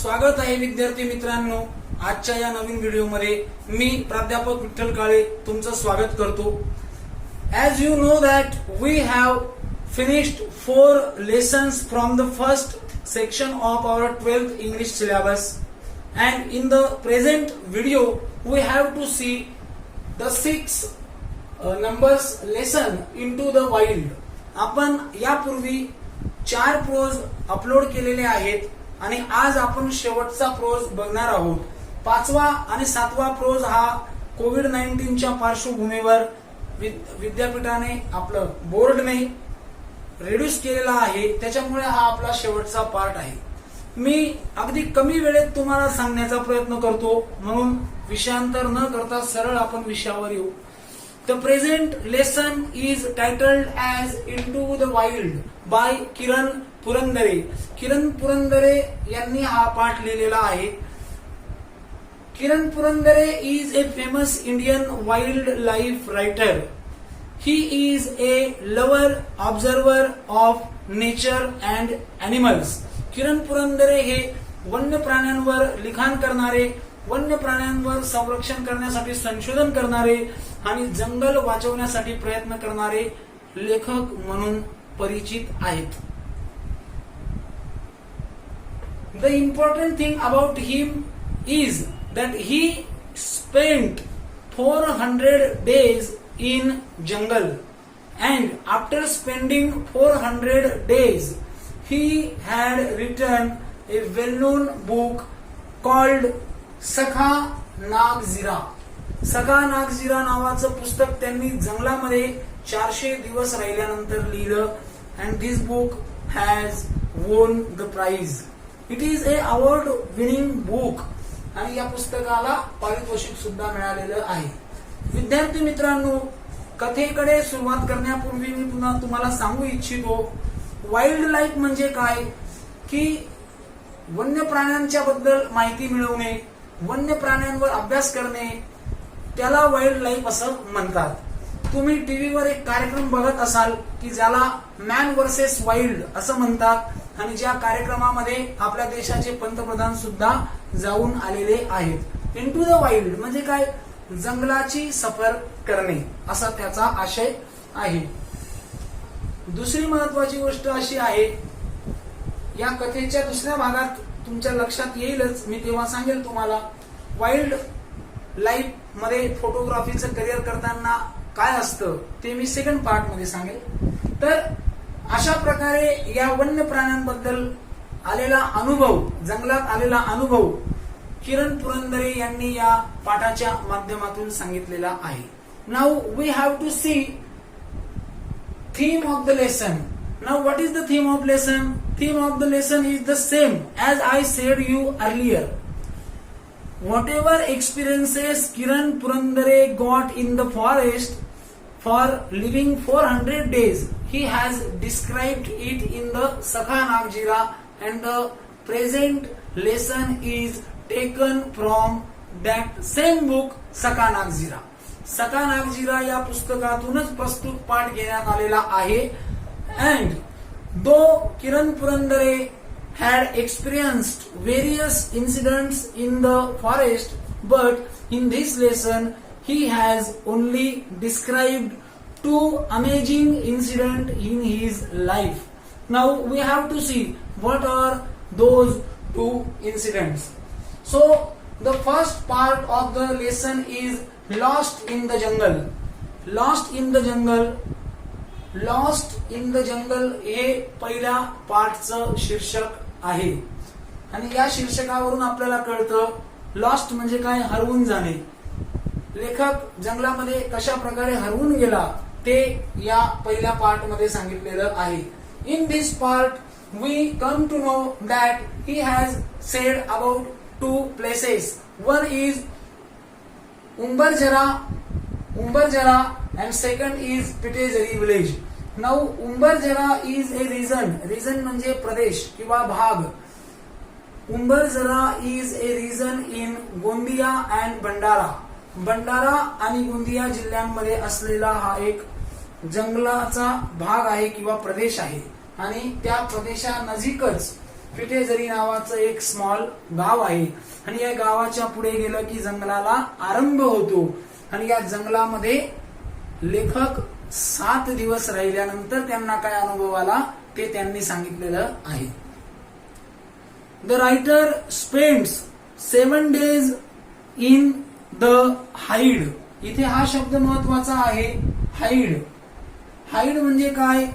स्वागत आहे विद्यार्थी मित्रांनो. आजच्या या नवीन व्हिडिओमध्ये मी प्राध्यापक विठ्ठल काळे तुमचं स्वागत करतो. As you know that we have finished 4 lessons from the first section of our 12th English syllabus, and in the present video we have to see the 6 numbers lesson into the wild. आपण यापूर्वी 4 pros upload केलेले आहेत आणि आज आपण शेवटचा pros बघणार आहोत. 5वा आणि 7वा प्रोज हा कोविड-19च्या पार्श्वभूमीवर विद्यापीठाने आपलं बोर्डने रिड्यूस केलेला आहे, त्याच्यामुळे हा आपला शेवटचा पार्ट आहे. मी अगदी कमी वेळेत तुम्हाला सांगण्याचा प्रयत्न करतो, म्हणून विषयांतर न करता सरळ आपण विषयावर येऊ. The present lesson is titled as Into the Wild by किरण पुरंदरे. किरण पुरंदरे यांनी हा पाठ लिहिलेला आहे. किरण Purandare is a famous Indian wildlife writer. He is a lover, observer of nature and animals. किरण पुरंदरे हे वन्य प्राण्यांवर लिखाण करणारे, वन्य प्राण्यांवर संरक्षण करण्यासाठी संशोधन करणारे आणि जंगल वाचवण्यासाठी प्रयत्न करणारे लेखक म्हणून परिचित आहेत. The important thing about him is that he spent 400 days in jungle, and after spending 400 days he had written a well-known book called सखा नागझिरा. सखा नागझिरा नावाचं पुस्तक त्यांनी जंगलामध्ये 400 दिवस राहिल्यानंतर लिहिलं, and this book has won the prize. It is a award winning book आणि या पुस्तकाला पारितोषिक सुद्धा मिळालेलं आहे. विद्यार्थी मित्रांनो, कथेकडे सुरुवात करण्यापूर्वी मी पुन्हा तुम्हाला सांगू इच्छितो, वाईल्ड लाईफ म्हणजे काय, की वन्य प्राण्यांच्या बद्दल माहिती मिळवणे, वन्य प्राण्यांवर अभ्यास करणे, त्याला वाईल्ड लाईफ असं म्हणतात. तुम्ही टीव्हीवर एक कार्यक्रम बघत असाल की ज्याला मॅन वर्सेस वाईल्ड असं म्हणतात, आणि ज्या कार्यक्रमामध्ये आपल्या देशाचे पंतप्रधान सुद्धा जाऊन आलेले आहेत. इनटू द वाईल्ड म्हणजे काय, जंगलाची सफर करणे असा त्याचा आशय आहे. दुसरी महत्वाची गोष्ट अशी आहे, या कथेच्या दुसऱ्या भागात तुमच्या लक्षात येईलच, मी तेव्हा सांगेल तुम्हाला वाईल्ड लाईफ मध्ये फोटोग्राफीचं करिअर करताना काय असतं ते मी सेकंड पार्ट मध्ये सांगेल. तर अशा प्रकारे या वन्य प्राण्यांबद्दल आलेला अनुभव, जंगलात आलेला अनुभव किरण पुरंदरे यांनी या पाठाच्या माध्यमातून सांगितलेला आहे. Now we have to see theme of the lesson. Now what is the theme of lesson? Theme of the lesson is the same as I said you earlier. Whatever experiences Kiran Purandare got in the forest for living 400 days, he has described it in the Sakha Nagjira, and the present lesson is taken from that same book Sakha Nagjira. Sakha Nagjira या पुस्तकातूनच प्रस्तुत पाठ घेण्यात आलेला आहे. And though Kiran Purandare had experienced various incidents in the forest, but in this lesson he has only described 2 amazing incidents in his life. Now we have to see what are those 2 incidents. So the first part of the lesson is Lost in the Jungle. Lost in the Jungle. Lost in the jungle हे पहिल्या पार्टचं शीर्षक आहे, आणि या शीर्षकावरून आपल्याला कळतं lost म्हणजे काय, हरवून जाणे. लेखक जंगलामध्ये कशा प्रकारे हरवून गेला ते या पहिल्या पार्ट मध्ये सांगितलेलं आहे. In this part we come to know that he has said about 2 places. One is Umbarjara and second is Pitejari village. Now Umbarjara is a region म्हणजे प्रदेश किंवा भाग. Umbarjara is a region in Gondia and Bandara आणि गोंदिया जिल्ह्यांमध्ये असलेला हा एक जंगलाचा भाग आहे किंवा प्रदेश आहे, आणि त्या प्रदेशानजीकच पिटेझरी नावाचं एक स्मॉल गाव आहे आणि या गावाच्या पुढे गेलं की जंगलाला आरंभ होतो आणि या जंगलामध्ये लेखक 7 दिवस राहिल्यानंतर त्यांना काय अनुभव आला ते त्यांनी सांगितलेलं आहे. The writer spends 7 days in the hide. इथे हा शब्द महत्वाचा आहे, हाईड. हाईड म्हणजे काय?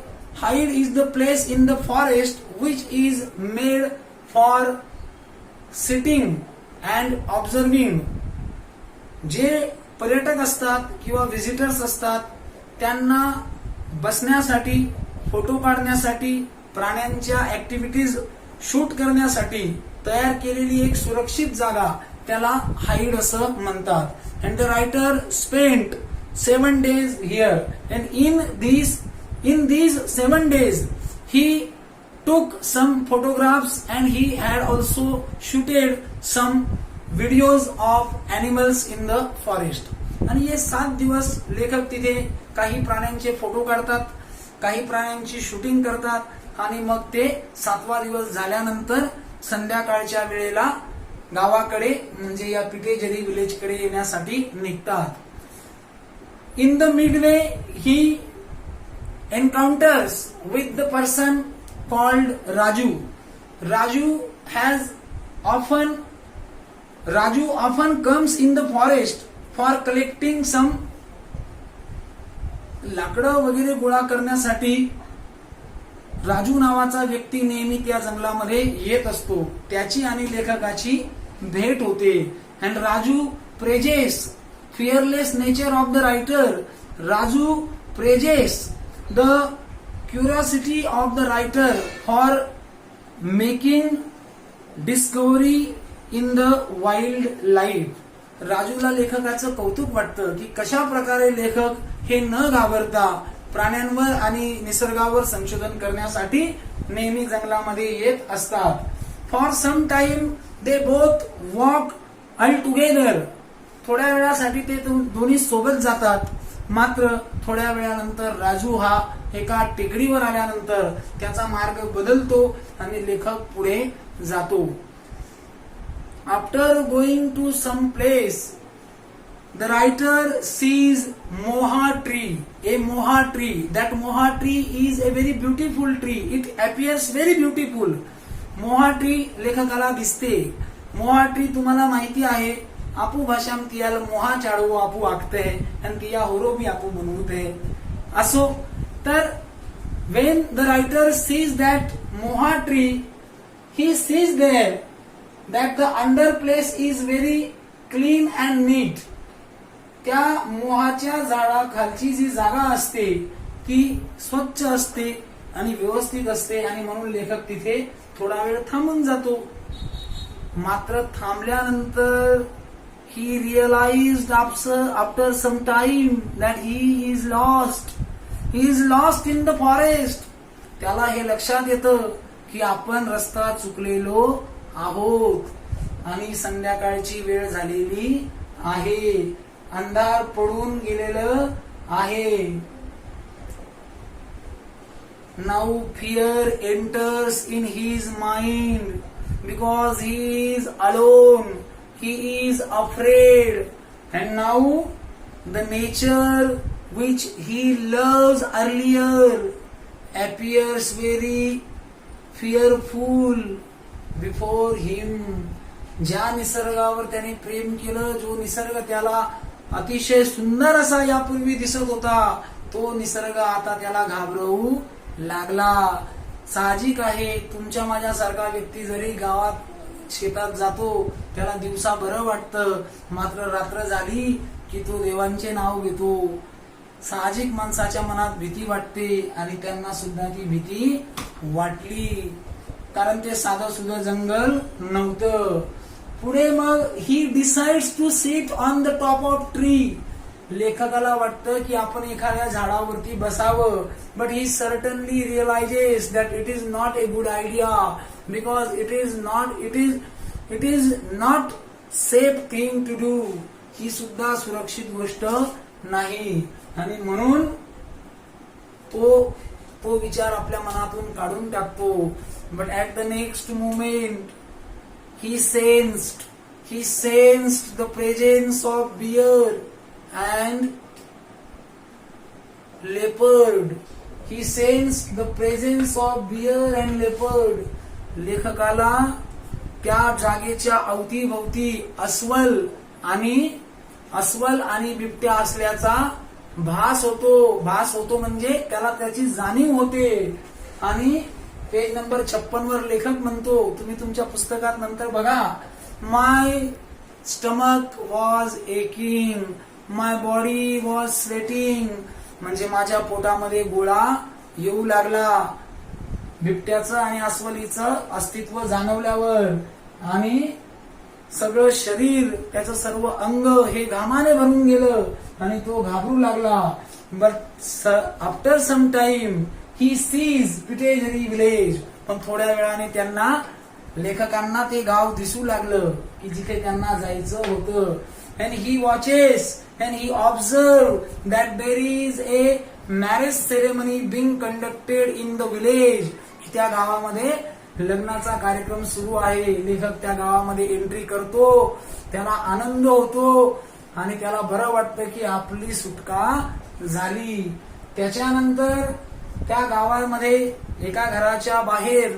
Hide is the place in the forest which is made for sitting and observing. जे पर्यटक असतात किंवा व्हिजिटर्स असतात त्यांना बसण्यासाठी, फोटो काढण्यासाठी, प्राण्यांच्या ऍक्टिव्हिटीज शूट करण्यासाठी तयार केलेली एक सुरक्षित जागा त्याला हाईड असं म्हणतात. And the writer spent 7 days here and in these 7 days he took some photographs and he had also shooted some videos of animals in the forest. आणि हे 7 दिवस लेखक तिथे काही प्राण्यांचे फोटो काढतात, काही प्राण्यांची शूटिंग करतात आणि मग ते 7वा दिवस झाल्यानंतर संध्याकाळच्या वेळेला गावाकडे म्हणजे या पिटेझरी विलेज कडे येण्यासाठी निघतात. In the Midway he encounters with the person called Raju. Raju often comes in the forest for collecting some लाकडं वगैरे गोळा करण्यासाठी राजू नावाचा व्यक्ती नेहमी त्या जंगलामध्ये येत असतो. त्याची आणि लेखकाची भेट होते. And Raju praises fearless nature of the writer. Raju praises the curiosity of the writer for making discovery in the wild life. राजूला लेखकाचं कौतुक वाटतं की कशा प्रकारे लेखक हे न घाबरता प्राण्यांवर आणि निसर्गावर संशोधन करण्यासाठी नेहमी जंगलामध्ये येत असतात. For some time they both walk all together. थोड्या वेळासाठी ते दोन्ही सोबत जातात. मात्र थोड्या वेळानंतर राजू हा एका टेकडीवर आल्यानंतर त्याचा मार्ग बदलतो आणि लेखक पुढे जातो. After going to some place the writer sees moha tree, a moha tree. That moha tree is a very beautiful tree. It appears very beautiful. moha tree लेखकाला दिसते. moha tree तुम्हाला माहिती आहे, आपू भाषाम तियाला मोहा चाडवू आपू आखते आणि तिया होरो भी आपू बनवते. असो तर when the writer sees that moha tree, he sees there that the under place is very clean and neat. त्या मोहाच्या झाडाखालची जी जागा असते ती स्वच्छ असते आणि व्यवस्थित असते आणि म्हणून लेखक तिथे थोडा वेळ थांबून जातो. मात्र थांबल्यानंतर he realised after some time that he is lost in the forest. त्याला हे लक्षात येतं की आपण रस्ता चुकलेलो आहोत आणि संध्याकाळची वेळ झालेली आहे, अंधार पडून गेलेलं आहे. Now fear enters in his mind because he is alone, he is afraid. And now the nature which he loves earlier appears very fearful before him. ज्या निसर्गावर त्याने प्रेम केलं, जो निसर्ग त्याला अतिशय सुंदर असा यापूर्वी दिसत होता, तो निसर्ग आता त्याला घाबरवू लागला. साहजिक आहे, तुमच्या माझ्यासारखा व्यक्ती जरी गावात शेतात जातो त्याला दिवसा बरं वाटतं, मात्र रात्र झाली की तो देवांचे नाव घेतो. साहजिक माणसाच्या मनात भीती वाटते आणि त्यांना सुद्धा ती भीती वाटली, कारण ते साधं सुद्धा जंगल नव्हतं. पुढे मग he decides to sit on the top of tree. लेखकाला वाटतं की आपण एखाद्या झाडावरती बसावं, but he certainly realises that it is not a good idea because it is not safe thing to do. ही सुद्धा सुरक्षित गोष्ट नाही आणि म्हणून तो तो विचार आपल्या मनातून काढून टाकतो. But at the next moment he sensed the presence of bear and leopard. He sensed the presence of bear and leopard. लेखकाला त्या जागेच्या अवतीभवती अस्वल आणि बिबट्या असल्याचा भास होतो म्हणजे त्याला त्याची जाणीव होते. आणि पेज नंबर 56 वर लेखक म्हणतो, तुम्ही तुमच्या पुस्तकात नंतर बघा, my stomach was aching, my body was sweating, म्हणजे माझ्या पोटामध्ये गोळा येऊ लागला बिबट्याचं आणि अस्वलीचं अस्तित्व जाणवल्यावर. आणि सगळं शरीर, त्याचं सर्व अंग हे घामाने भरून गेलं आणि तो घाबरू लागला. But after some time he sees Pitezari village. पण थोड्या वेळाने त्यांना, लेखकांना ते गाव दिसू लागलं की जिथे त्यांना जायचं होतं. And he watches and he observe that there is a marriage ceremony being conducted in the village. त्या गावामध्ये लग्नाचा कार्यक्रम सुरू आहे. लेखक त्या गावामध्ये एंट्री करतो, त्याला आनंद होतो आणि त्याला बरं वाटतं की आपली सुटका झाली. त्याच्यानंतर त्या गावामध्ये एका घराच्या बाहेर,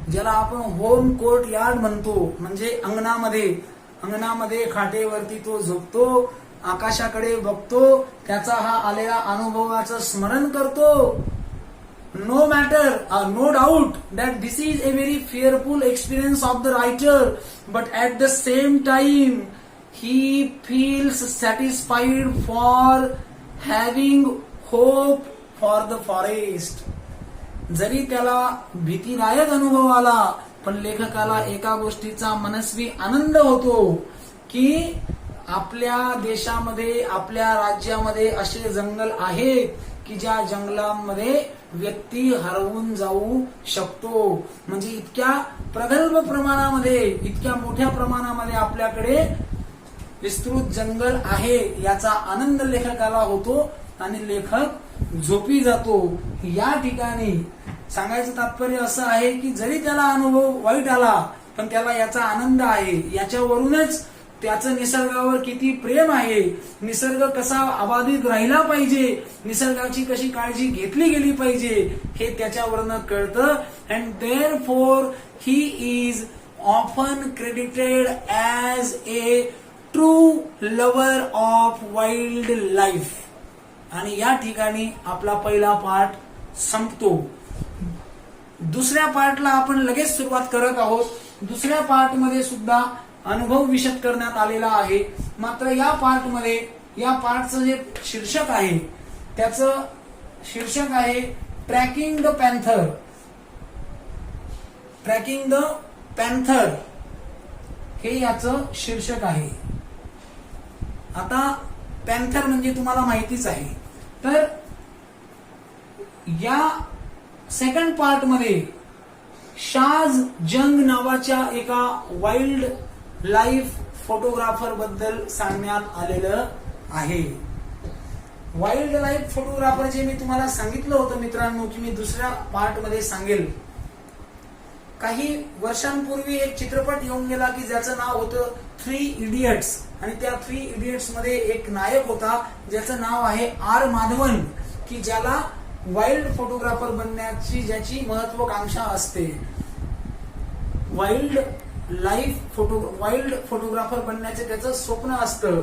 ज्याला आपण होम कोर्ट यार्ड म्हणतो, म्हणजे अंगणामध्ये खाटेवरती तो झोपतो, आकाशाकडे बघतो, त्याचा हा आलेला अनुभवाचं स्मरण करतो. No doubt that this is a very fearful experience of the writer, but at the same time he feels satisfied for having hope for the forest. जरी त्याला भीतीदायक अनुभव आला, पण लेखकाला एका गोष्टीचा मनस्वी आनंद होतो की आपल्या देशामध्ये, आपल्या राज्यामध्ये असे जंगल आहेत की ज्या जंगलामध्ये व्यक्ती हरवून जाऊ शकतो. म्हणजे इतक्या प्रगल्भ प्रमाणामध्ये, इतक्या मोठ्या प्रमाणामध्ये आपल्याकडे विस्तृत जंगल आहे याचा आनंद लेखकाला होतो आणि लेखक झोपी जातो. या ठिकाणी सांगायचं तात्पर्य असं आहे की जरी त्याला अनुभव वाईट आला, पण त्याला याचा आनंद आहे. याच्यावरूनच त्याचं निसर्गावर किती प्रेम आहे, निसर्ग कसा अबाधित राहिला पाहिजे, निसर्गाची कशी काळजी घेतली गेली पाहिजे हे त्याच्यावरनं कळतं. And therefore he is often credited as A true lover of wild life. आणि या ठिकाणी आपला पहिला पार्ट संपतो. दुसऱ्या पार्टला आपण लगेच सुरुवात करत आहोत. दुसऱ्या पार्टमध्ये सुद्धा अनुभव विशद करण्यात आलेला आहे. मात्र या पार्टचं जे शीर्षक आहे, त्याचं शीर्षक आहे tracking the panther. Tracking the panther हे याचं शीर्षक आहे. आता पॅन्थर म्हणजे तुम्हाला माहितीच आहे. तर या सेकंड पार्ट मध्ये शाज जंग नावाच्या एका वाईल्ड लाईफ फोटोग्राफर बद्दल सांगण्यात आलेलं आहे. वाईल्ड लाईफ फोटोग्राफर जे मी तुम्हाला सांगितलं होतं मित्रांनो की मी दुसऱ्या पार्ट मध्ये सांगेल. काही वर्षांपूर्वी एक चित्रपट येऊन गेला की ज्याचं नाव होतं 3 इडियट्स. आणि त्या 3 इडियट्स मध्ये एक नायक होता ज्याचं नाव आहे आर माधवन, की ज्याला वाईल्ड फोटोग्राफर बनण्याची ज्याची महत्वाकांक्षा असते. वाईल्ड फोटोग्राफर बनण्याचे त्याचं स्वप्न असतं.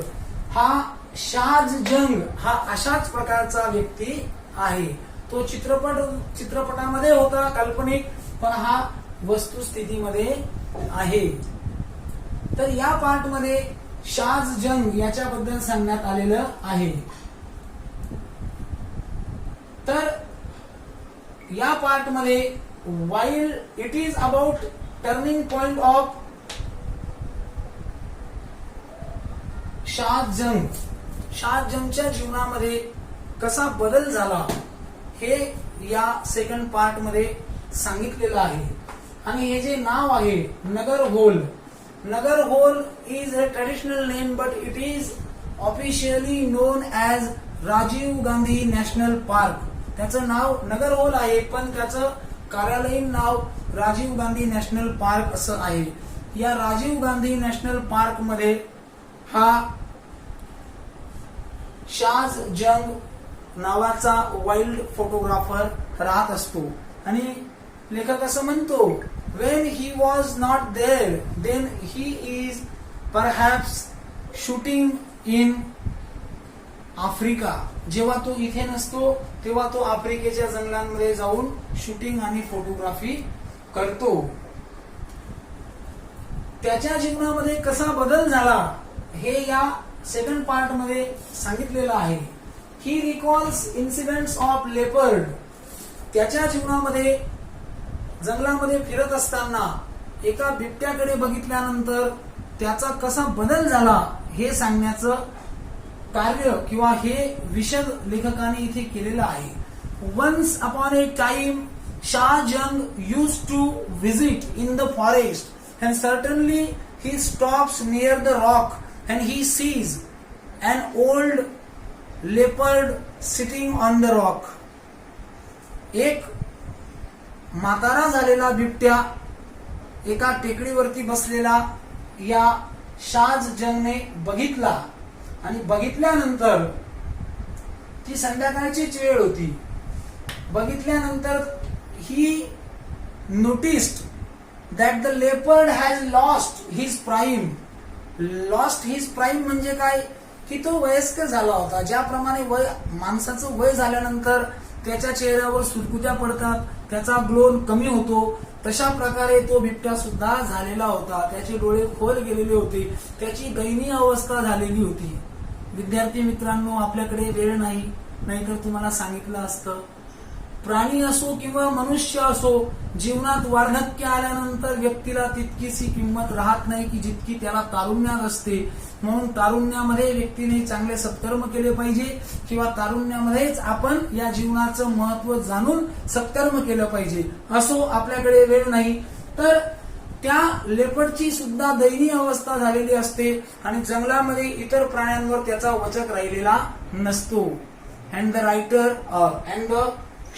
हा शाज जंग हा अशाच प्रकारचा व्यक्ती आहे. तो चित्रपटामध्ये होता काल्पनिक, पण हा वस्तुस्थितीमध्ये आहे. तर या पार्ट मध्ये शाज जंग याच्याबद्दल सांगण्यात आलेलं आहे. तर या पार्ट मध्ये वाईल्ड it is about turning point of Shaz Jung. Shaz जंगच्या जीवनामध्ये कसा बदल झाला हे या सेकंड पार्ट मध्ये सांगितलेलं आहे. आणि हे जे नाव आहे Nagarhole is a traditional name but it is officially known as Rajiv Gandhi national park. त्याचं नाव नगर हॉल आहे, पण त्याचं कार्यालयीन नाव राजीव गांधी नॅशनल पार्क असं आहे. या राजीव गांधी नॅशनल पार्क मध्ये हा शाज जंग नावाचा वाईल्ड फोटोग्राफर राहत असतो. आणि लेखक असं म्हणतो, when he was not there then he is perhaps shooting in Africa. जेव्हा तो इथे नसतो तेव्हा तो आफ्रिकेच्या जंगलांमध्ये जाऊन शूटिंग आणि फोटोग्राफी करतो. त्याच्या जीवनामध्ये कसा बदल झाला हे या सेकंड पार्ट मध्ये सांगितलेलं आहे. ही रिकॉल्स इन्सिडेंट्स ऑफ लेपर्ड. त्याच्या जीवनामध्ये जंगलामध्ये फिरत असताना एका बिबट्याकडे बघितल्यानंतर त्याचा कसा बदल झाला हे सांगण्याचं कार्य किंवा हे विशद लेखकाने इथे केलेलं आहे. Once upon a time Shah Jang used to visit in the forest and certainly he stops near the rock and he sees an old leopard sitting on the rock. एक म्हातारा झालेला बिबट्या एका टेकडीवरती बसलेला या शाज जंगने बघितला आणि बघितल्यानंतर ती संध्याकाळचीच वेळ होती. बघितल्यानंतर ही noticed that the leopard has lost his prime. Lost his prime म्हणजे काय की तो वयस्कर झाला होता. ज्याप्रमाणे माणसाचं वय झाल्यानंतर त्याच्या चेहऱ्यावर सुरकुत्या पडतात, त्याचा ग्लो कमी होतो, तशा प्रकारे तो बिबट्या सुद्धा झालेला होता. त्याचे डोळे खोल गेलेले होते, त्याची दयनीय अवस्था झालेली होती. विद्यार्थी मित्रांनो, आपल्याकडे वेळ नाही, नाहीतर तुम्हाला सांगितलं असतं. प्राणी असो किंवा मनुष्य असो, जीवनात वार्धक्य आल्यानंतर व्यक्तीला तितकीशी किंमत राहत नाही की जितकी त्याला तारुण्यात असते. म्हणून तारुण्यामध्ये व्यक्तीने चांगले सत्कर्म केले पाहिजे किंवा तारुण्यामध्येच आपण या जीवनाचं महत्व जाणून सत्कर्म केलं पाहिजे. असो, आपल्याकडे वेळ नाही, तर त्या लेपर्डची सुद्धा दयनीय अवस्था झालेली असते आणि जंगलामध्ये इतर प्राण्यांवर त्याचा वचक राहिलेला नसतो. And the writer and the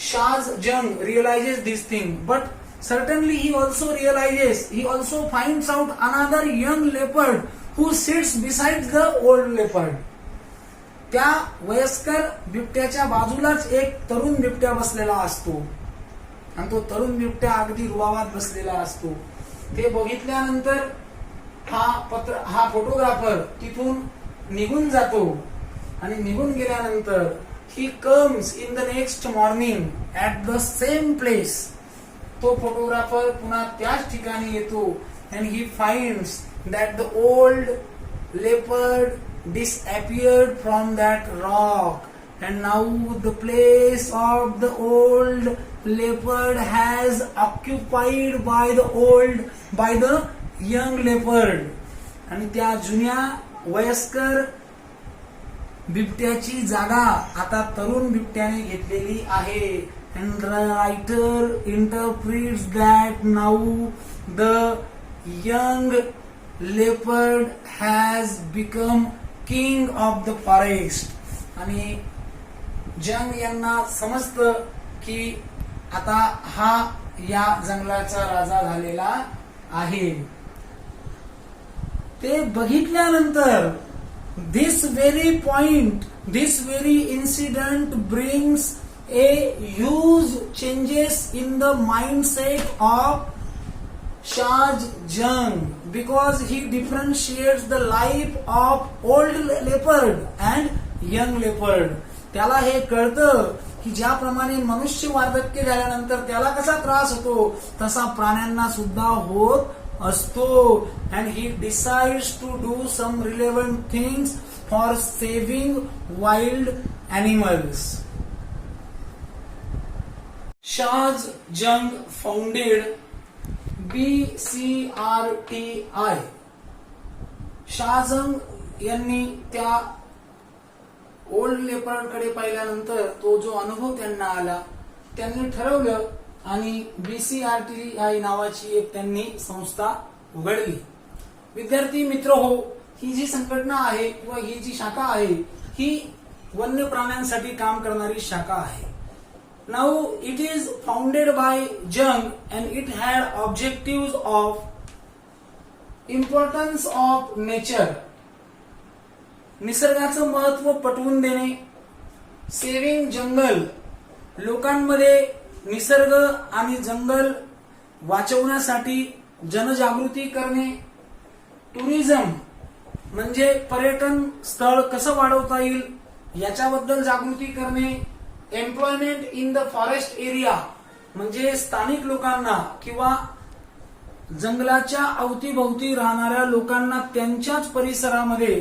Shaz Jung realizes this thing, but certainly he also finds out another young leopard who sits beside the old leopard. त्या वयस्कर बिबट्याच्या बाजूलाच एक तरुण बिबट्या बसलेला असतो आणि तो तरुण बिबट्या अगदी रुबाबात बसलेला असतो. ते बघितल्यानंतर हा फोटोग्राफर तिथून निघून जातो आणि निघून गेल्यानंतर he comes in the next morning at the same place. तो फोटोग्राफर पुन्हा त्याच ठिकाणी येतो and he finds that the old leopard disappeared from that rock and now the place of the old leopard has occupied by the young leopard. आणि त्या जुन्या वयस्कर बिबट्याची जागा आता तरुण बिबट्याने घेतलेली आहे. And the writer interprets that now the young leopard has become king of the forest. आणि जंग यांना समजतं की आता हा या जंगलाचा राजा झालेला आहे. ते बघितल्यानंतर this very incident brings a huge changes in the mindset of Shaz Jung because he differentiates the life of old leopard and young leopard. त्याला हे कळतं की ज्याप्रमाणे मनुष्य वार्धक्य झाल्यानंतर त्याला कसा त्रास होतो तसा प्राण्यांना सुद्धा होत असतो. and he decides to do some relevant things for saving wild animals. Shaz Jung founded BCRTI. शाहजंग यांनी त्या ओल्ड लेपर्ड कडे पाहिल्यानंतर तो जो अनुभव त्यांना आला, त्यांनी ठरवलं आणि BCRTI नावाची एक त्यांनी संस्था उघडली. विद्यार्थी मित्र हो, ही जी संघटना आहे किंवा ही जी शाखा आहे ही वन्य प्राण्यांसाठी काम करणारी शाखा आहे. Now it is founded by Jung and it had objectives of importance of nature. निसर्गाचं महत्व पटवून देणे, सेव्हिंग जंगल, लोकांमध्ये निसर्ग आणि जंगल वाचवण्यासाठी जनजागृती करणे, टुरिझम म्हणजे पर्यटन स्थळ कसं वाढवता येईल याच्याबद्दल जागृती करणे, employment in the forest area म्हणजे स्थानिक लोकांना किंवा जंगलाच्या अवतीभोवती राहणाऱ्या लोकांना त्यांच्याच परिसरामध्ये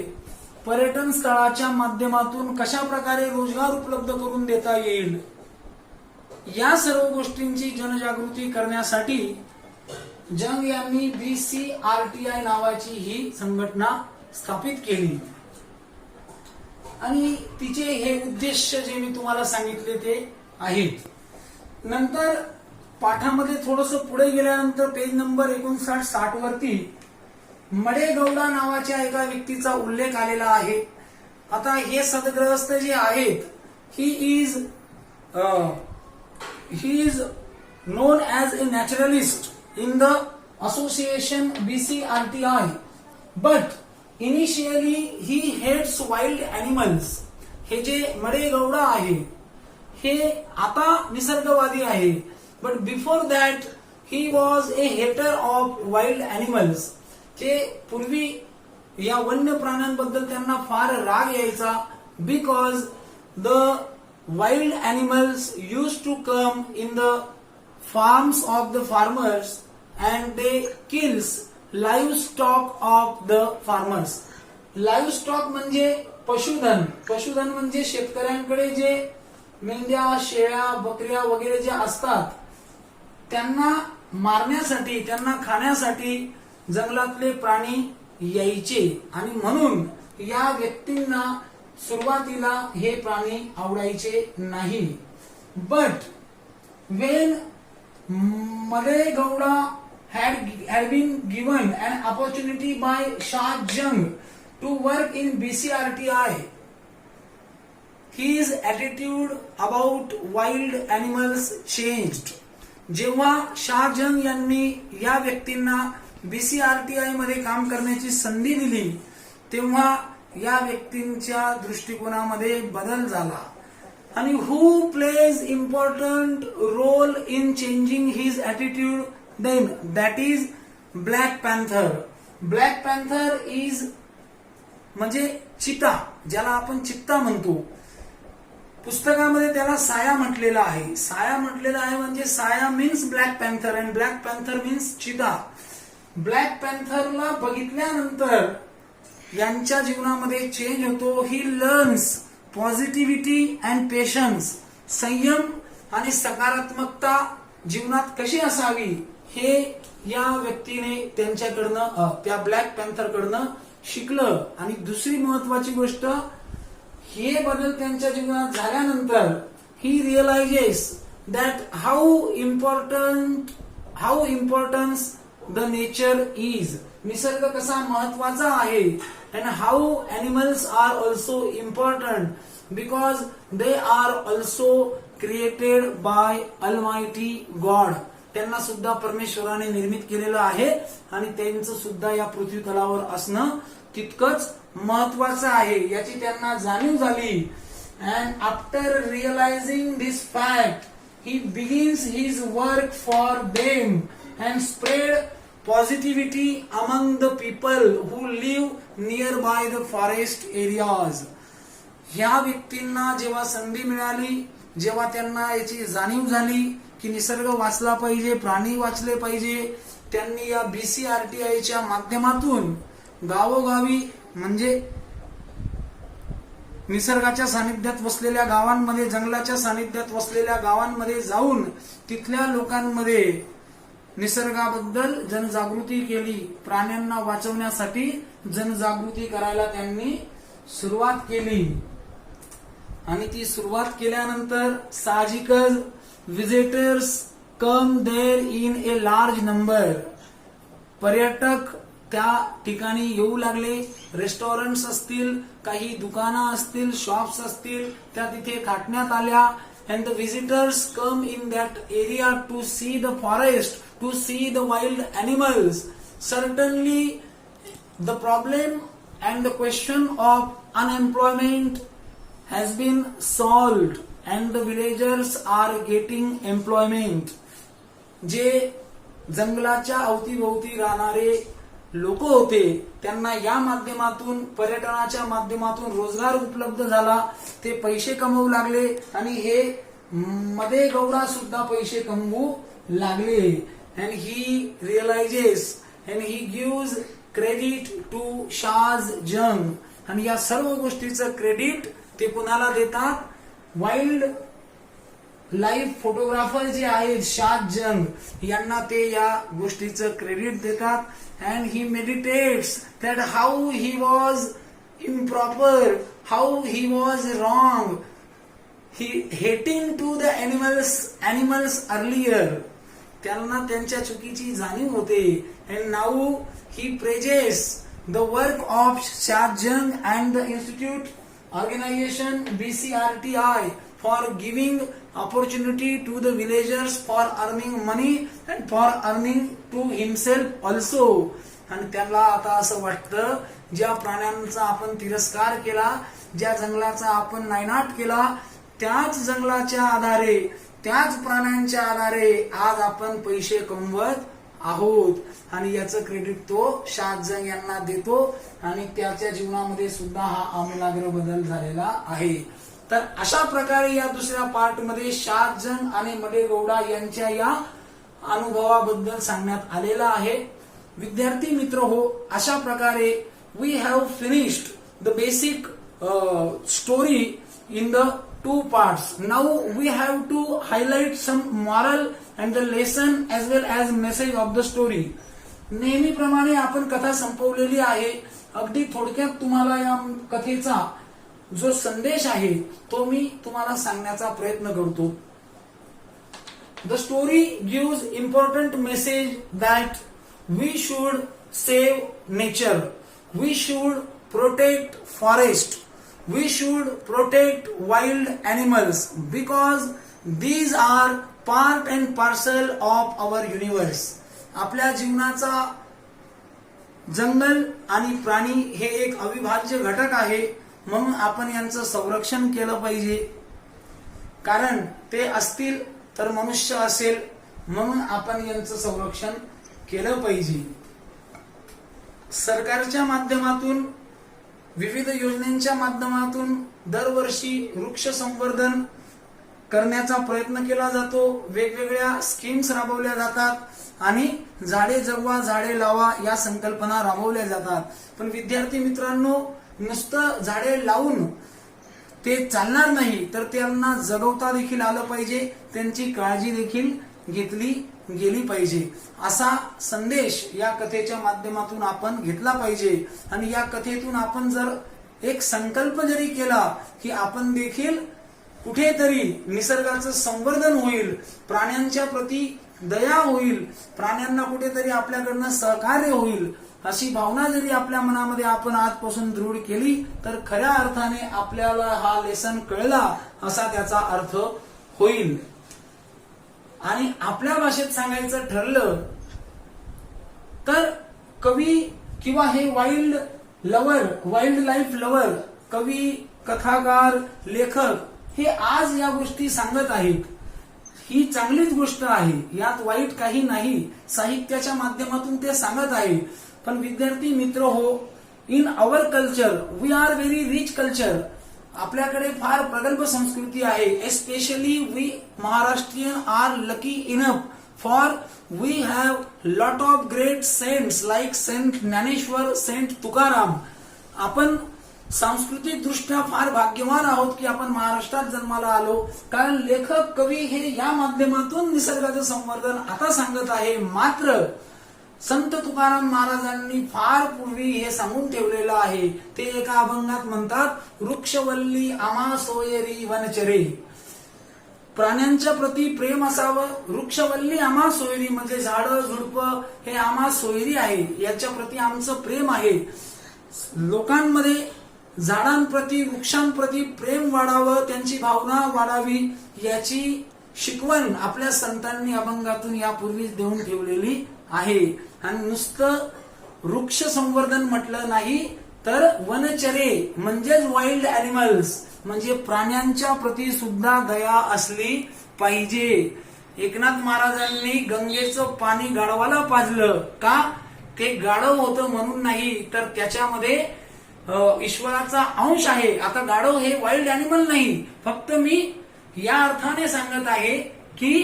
पर्यटन स्थळाच्या माध्यमातून कशा प्रकारे रोजगार उपलब्ध करून देता येईल, या सर्व गोष्टींची जनजागृती करण्यासाठी जंग यांनी BCRTI नावाची ही संघटना स्थापित केली आणि तिचे हे उद्देश जे मी तुम्हाला सांगितले ते आहेत. नंतर पाठामध्ये थोडस पुढे गेल्यानंतर पेज नंबर 59-60 वरती मडेगौडा नावाच्या एका व्यक्तीचा उल्लेख आलेला आहे. आता हे सदग्रहस्थ जे आहेत, he is known as a naturalist in the association BCRTI, but initially he hates wild animals. हे जे मडेगौडा आहे हे आता निसर्गवादी आहे, but before that he was a hater of wild animals. ते पूर्वी या वन्य प्राण्यांबद्दल त्यांना फार राग यायचा, because the wild animals used to come in the farms of the farmers and they kills livestock of the farmers. Livestock म्हणजे पशुधन, पशुधन म्हणजे शेतकऱ्यांकडे जे मेंढ्या, शेळ्या, बकऱ्या वगैरे जे असतात त्यांना मारण्यासाठी, त्यांना खाण्यासाठी जंगलातले प्राणी यायचे आणि म्हणून या व्यक्तींना सुरुवातीला हे प्राणी आवडायचे नाही. But when Madegowda had been given an opportunity by Shah Jung to work in BCRTI, his attitude about wild animals changed. जेव्हा शाह जंग यांनी या व्यक्तींना BCRTI मध्ये काम करण्याची संधी दिली तेव्हा या व्यक्तींच्या दृष्टिकोनामध्ये बदल झाला. आणि who plays important role in changing his attitude then? That is Black Panther. Black Panther is म्हणजे चिता, ज्याला आपण चित्ता म्हणतो. पुस्तकामध्ये त्याला साया म्हटलेला आहे. साया म्हटलेला आहे म्हणजे साया means black panther and black panther means चिता. ब्लॅक पॅन्थरला बघितल्यानंतर यांच्या जीवनामध्ये चेंज होतो. He learns positivity and patience, संयम आणि सकारात्मकता जीवनात कशी असावी हे या व्यक्तीने त्यांच्याकडनं, त्या ब्लॅक पॅन्थरकडनं शिकलं. आणि दुसरी महत्वाची गोष्ट, हे बदल त्यांच्या जीवनात झाल्यानंतर he realises that how importance the nature is, निसर्ग कसा महत्वाचा आहे. And how animals are also important because they are also created by almighty God. त्यांना सुद्धा परमेश्वराने निर्मित केलेलं आहे आणि त्यांचं सुद्धा या पृथ्वी तलावर असणं तितकंच महत्वाचं आहे याची त्यांना जाणीव झाली. And after realising this fact he begins his work for them and spread positivity among the people who live near by the forest areas. ह्या व्यक्तींना जेव्हा संधी मिळाली, जेव्हा त्यांना याची जाणीव झाली की निसर्ग वाचला पाहिजे, प्राणी वाचले पाहिजे, त्यांनी या BCRTIच्या माध्यमातून गावोगावी म्हणजे निसर्गाच्या सानिध्यात वसलेल्या गावांमध्ये, जंगलाच्या सानिध्यात वसलेल्या गावांमध्ये जाऊन तिथल्या लोकांमध्ये निसर्गाबद्दल जनजागृती केली. प्राण्यांना वाचवण्यासाठी जनजागृती करायला त्यांनी सुरुवात केली. आणि ती सुरुवात केल्यानंतर साहजिकच visitors come there in a large number. पर्यटक त्या ठिकाणी येऊ लागले. रेस्टॉरंट्स असतील, काही दुकानं असतील, शॉप्स असतील, त्या तिथे काढण्यात आल्या. and the visitors come in that area to see the forest, to see the wild animals. Certainly the problem and the question of unemployment has been solved and the villagers are getting employment. जे जंगलाच्या अवतीभोवती राहणारे लोक होते त्यांना या माध्यमातून, पर्यटनाच्या माध्यमातून रोजगार उपलब्ध झाला, ते पैसे कमवू लागले आणि हे मध्ये गौडा सुद्धा पैसे कमवू लागले. and he realizes and he gives credit to Shaz जंग. आणि या सर्व गोष्टीचं क्रेडिट ते कुणाला देतात? वाईल्ड लाईफ फोटोग्राफर जे आहेत शाज जंग यांना ते या गोष्टीचं क्रेडिट देतात. And he meditates that how he was improper, how he was wrong, he hating to the animals earlier. त्यांना त्यांच्या चुकीची जाणीव होते. And now he praises the work of Shaz Jang and the institute organization BCRTI for giving opportunity to the villagers for earning money and for earning to himself also. आणि त्याला आता असं वाटतं ज्या प्राण्यांचा आपण तिरस्कार केला, ज्या जंगलाचा आपण नायनाट केला, त्याच जंगलाच्या आधारे, त्याच प्राण्यांच्या आधारे आज आपण पैसे कमवत आहोत. आणि याचं क्रेडिट तो शाज जंग यांना देतो आणि त्याच्या जीवनामध्ये सुद्धा हा आमूलाग्र बदल झालेला आहे. तर अशा प्रकारे या दुसऱ्या पार्ट मध्ये शाज जंग आणि मडेगौडा यांच्या या अनुभवाबद्दल सांगण्यात आलेला आहे. विद्यार्थी मित्र हो, अशा प्रकारे we have finished the basic story in the 2 parts. Now we have to highlight some moral and the lesson as well as message of the story. नेहमीप्रमाणे आपण कथा संपवलेली आहे. अगदी थोडक्यात तुम्हाला या कथेचा जो संदेश आहे तो मी तुम्हाला सांगण्याचा प्रयत्न करतो. The story gives important message that we should save nature, we should protect forest, we should protect wild animals because these are part and parcel of our universe. आपल्या जीवनाचा जंगल आणि प्राणी हे एक अविभाज्य घटक आहे, म्हणून आपण यांचं संरक्षण केलं पाहिजे. कारण ते असतील तर मनुष्य असेल, म्हणून आपण यांचं संरक्षण केलं पाहिजे. सरकारच्या माध्यमातून, विविध योजनांच्या माध्यमातून दरवर्षी वृक्ष संवर्धन करण्याचा प्रयत्न केला जातो. वेगवेगळ्या स्कीम्स राबवल्या जातात आणि झाडे जगवा झाडे लावा या संकल्पना राबवल्या जातात. पण विद्यार्थी मित्रांनो, नुसतं झाडे लावून ते चालणार नाही, तर त्यांना जगवता देखील आलं पाहिजे, त्यांची काळजी देखील घेतली गेली पाहिजे. असा संदेश या कथेच्या माध्यमातून आपण घेतला पाहिजे. आणि या कथेतून आपण जर एक संकल्प जरी केला की आपण देखील कुठेतरी निसर्गाचं संवर्धन होईल, प्राण्यांच्या प्रती दया होईल, प्राण्यांना कुठेतरी आपल्याकडनं सहकार्य होईल, अशी भावना जरी आपल्या मनामध्ये आपण आजपासून दृढ केली, तर खऱ्या अर्थाने आपल्याला हा लेसन कळला असा त्याचा अर्थ होईल. आणि आपल्या भाषेत सांगायचं ठरलं तर कवी किंवा हे wild lover, wild life lover, कवी, कथाकार, लेखक हे आज या गोष्टी सांगत आहेत. ही चांगलीच गोष्ट आहे, यात वाईट काही नाही. साहित्याच्या माध्यमातून ते सांगत आहे. पण विद्यार्थी मित्र हो, in our culture we are very rich culture. आपल्याकडे फार प्रगल्भ संस्कृती आहे. Especially we Maharashtrian are lucky enough for we have lot of great saints like saint Dnyaneshwar, saint Tukaram. आपण सांस्कृतिक दृष्ट्या फार भाग्यवान आहोत की आपण महाराष्ट्रात जन्माला आलो. कारण लेखक, कवी हे या माध्यमातून निसर्गाचं संवर्धन आता सांगत आहे. मात्र संत तुकाराम महाराजांनी फार पूर्वी हे सांगून ठेवलेलं आहे. ते एका अभंगात म्हणतात, वृक्षवल्ली आम्हा सोयरी वनचरे. प्राण्यांच्या प्रती प्रेम असावं. वृक्षवल्ली आम्हा सोयरी म्हणजे झाडं झुडपं हे आम्हा सोयरी आहे, याच्या प्रती आमचं प्रेम आहे. लोकांमध्ये झाडांप्रती वृक्षांप्रती प्रेम वाढावं, त्यांची भावना वाढावी, याची शिकवण आपल्या संतांनी अभंगातून यापूर्वीच देऊन ठेवलेली आहे. आणि नुसतं वृक्ष संवर्धन म्हटलं नाही तर वनचरे म्हणजेच वाईल्ड अॅनिमल्स म्हणजे प्राण्यांच्या प्रती सुद्धा दया असली पाहिजे. एकनाथ महाराजांनी गंगेचं पाणी गाढवाला पाजलं का? ते गाढव होतं म्हणून नाही, तर त्याच्यामध्ये ईश्वराचा अंश आहे. आता गाढव हे वाईल्ड अॅनिमल नाही, फक्त मी या अर्थाने सांगत आहे की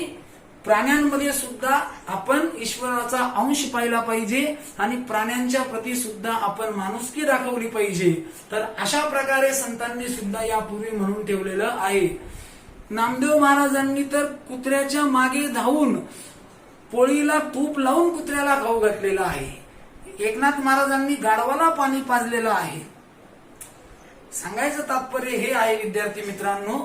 प्राण्यांमध्ये सुद्धा आपण ईश्वराचा अंश पाहिला पाहिजे आणि प्राण्यांच्या प्रती सुद्धा आपण माणुसकी दाखवली पाहिजे. तर अशा प्रकारे संतांनी सुद्धा यापूर्वी म्हणून ठेवलेलं आहे. नामदेव महाराजांनी तर कुत्र्याच्या मागे धावून पोळीला तूप लावून कुत्र्याला खाऊ घातलेलं आहे. एकनाथ महाराजांनी गाढवाला पाणी पाजलेलं आहे. सांगायचं तात्पर्य हे आहे विद्यार्थी मित्रांनो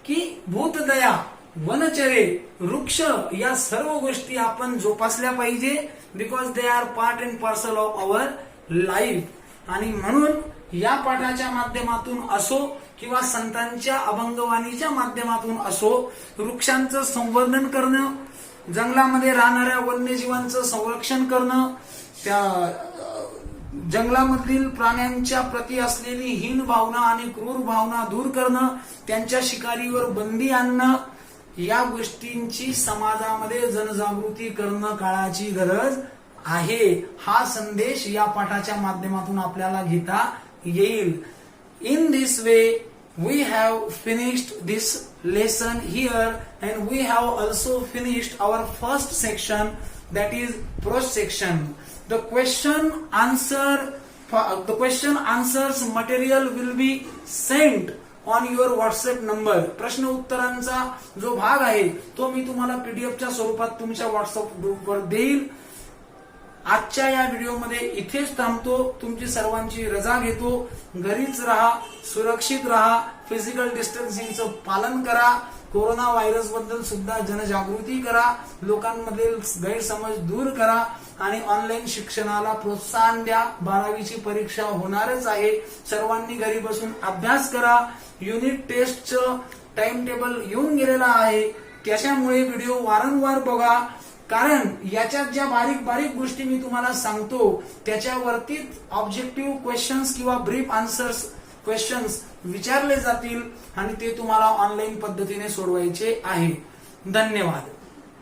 की भूतदया, वनचरे, वृक्ष या सर्व गोष्टी आपण जोपासल्या पाहिजे, because they R part and parcel of our life. आणि म्हणून या पाठाच्या माध्यमातून असो किंवा संतांच्या अभंगवाणीच्या माध्यमातून असो, वृक्षांचं संवर्धन करणं, जंगलामध्ये राहणाऱ्या वन्यजीवांचं संरक्षण करणं, त्या जंगलामधील प्राण्यांच्या प्रती असलेली हीन भावना आणि क्रूर भावना दूर करणं, त्यांच्या शिकारीवर बंदी आणणं, या गोष्टींची समाजामध्ये जनजागृती करणं काळाची गरज आहे. हा संदेश या पाठाच्या माध्यमातून आपल्याला घेता येईल. In this way we have finished this lesson here and we have also finished our first section, that is prose section. The question answers material will be sent on your WhatsApp number. प्रश्न उत्तरांचा जो भाग आहे तो मी तुम्हाला पीडीएफच्या स्वरूपात तुमच्या WhatsApp ग्रुपवर देईल. आजच्या या व्हिडिओमध्ये इथेच थांबतो. तुमची सर्वांची रजा घेतो. घरीच राहा, सुरक्षित राहा, फिजिकल डिस्टन्सिंगचं पालन करा, कोरोना व्हायरस बद्दल सुद्धा जनजागृती करा, लोकांमधील गैरसमज दूर करा आणि ऑनलाईन शिक्षणाला प्रोत्साहन द्या. 12वीची परीक्षा होणारच आहे. सर्वांनी घरी बसून अभ्यास करा. युनिट टेस्टचं टाइम टेबल येऊन गेलेलं आहे, त्याच्यामुळे व्हिडिओ वारंवार बघा. कारण याच्यात ज्या बारीक बारीक गोष्टी मी तुम्हाला सांगतो त्याच्यावरतीच ऑब्जेक्टिव्ह क्वेश्चन्स किंवा ब्रीफ आन्सर्स क्वेश्चन्स विचारले जातील आणि ते तुम्हाला ऑनलाईन पद्धतीने सोडवायचे आहे. धन्यवाद.